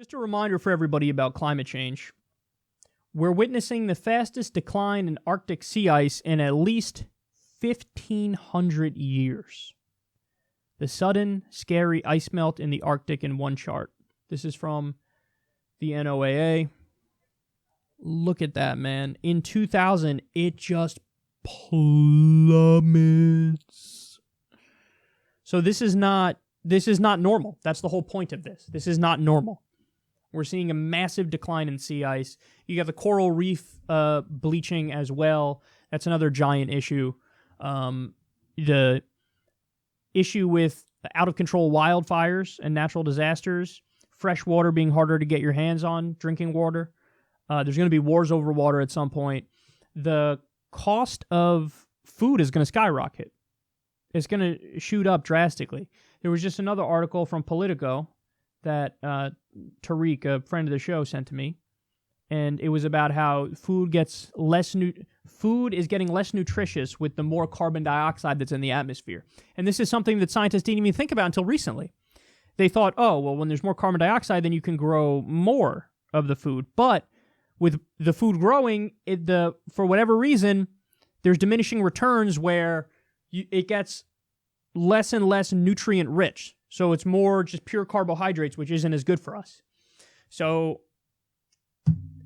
Just a reminder for everybody about climate change. We're witnessing the fastest decline in Arctic sea ice in at least 1,500 years. The sudden, scary ice melt in the Arctic in one chart. This is from the NOAA. Look at that, man. In 2000, it just plummets. So this is not normal. That's the whole point of this. This is not normal. We're seeing a massive decline in sea ice. You have the coral reef bleaching as well. That's another giant issue. The issue with out-of-control wildfires and natural disasters, fresh water being harder to get your hands on, drinking water. There's going to be wars over water at some point. The cost of food is going to skyrocket. It's going to shoot up drastically. There was just another article from Politico that Tariq, a friend of the show, sent to me, and it was about how food is getting less nutritious with the more carbon dioxide that's in the atmosphere. And this is something that scientists didn't even think about until recently. They thought, oh, well, when there's more carbon dioxide, then you can grow more of the food. But with the food growing, for whatever reason, there's diminishing returns where it gets less and less nutrient rich. So it's more just pure carbohydrates, which isn't as good for us. So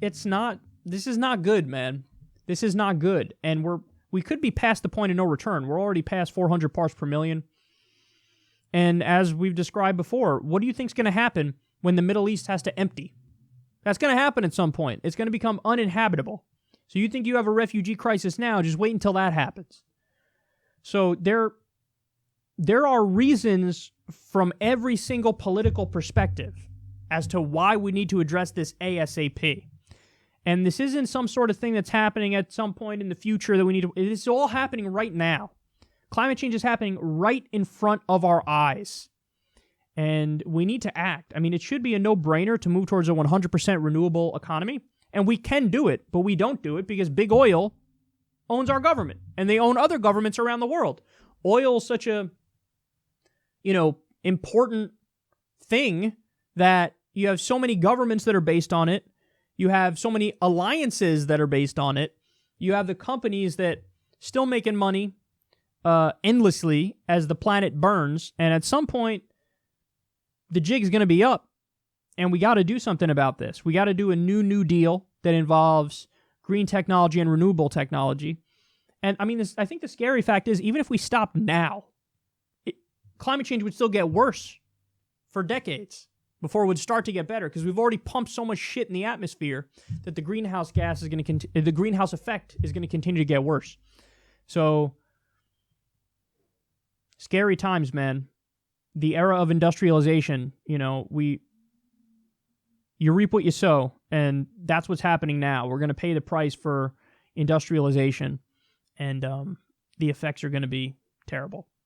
this is not good, man. This is not good. And we could be past the point of no return. We're already past 400 parts per million. And as we've described before, what do you think is going to happen when the Middle East has to empty? That's going to happen at some point. It's going to become uninhabitable. So you think you have a refugee crisis now, just wait until that happens. So there are reasons from every single political perspective as to why we need to address this ASAP. And this isn't some sort of thing that's happening at some point in the future that we need to... It's all happening right now. Climate change is happening right in front of our eyes. And we need to act. I mean, it should be a no-brainer to move towards a 100% renewable economy. And we can do it, but we don't do it because big oil owns our government. And they own other governments around the world. Oil is such a, important thing that you have so many governments that are based on it. You have so many alliances that are based on it. You have the companies that still making money endlessly as the planet burns. And at some point, the jig is going to be up. And we got to do something about this. We got to do a new deal that involves green technology and renewable technology. And I mean, I think the scary fact is, even if we stop now, climate change would still get worse for decades before it would start to get better, because we've already pumped so much shit in the atmosphere that the greenhouse gas is going to the greenhouse effect is going to continue to get worse. So, scary times, man. The era of industrialization, you reap what you sow, and that's what's happening now. We're going to pay the price for industrialization, and the effects are going to be terrible.